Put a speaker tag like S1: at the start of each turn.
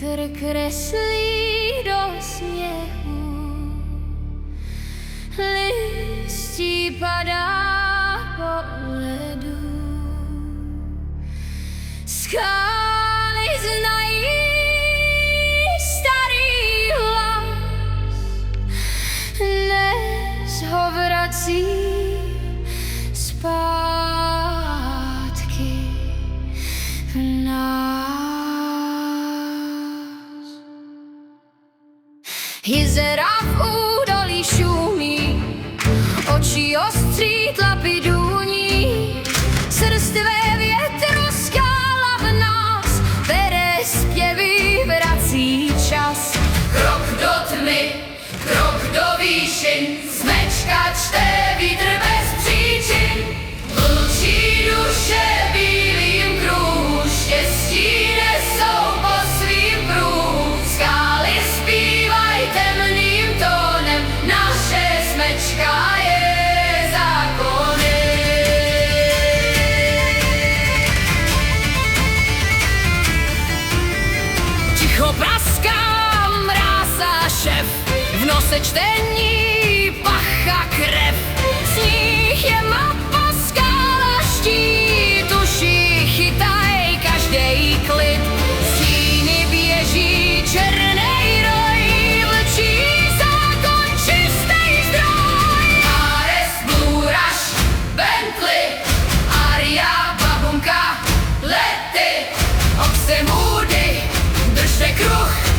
S1: Vítr kreslí do sněhu, listí padá po ledu. Skály znají starý hlas, dnes ho vrací zpátky v nás. Jezera v údolí šumí, oči ostří, tlapy důní, srstvé větru skála v nás, bere zpěvy, vrací čas.
S2: Krok do tmy, krok do výšin, smečka čte vítr bez příčin. Vlčí duše bílým kruhu, štěstí nesou po svým pruhu. Skály zpívaj temným tónem, naše smečka je zákonem. Ticho praská mráz a šef, v nose čtení, pacha krev. Sníh je mapa, skála štít, uši chytaj každej klid. Stíny běží, černej roj, vlčí zákon, čistej zdroj. Ares, Bluraš, Bentley, Aria, babunka, lety, Oxy, Moody, držte kruh.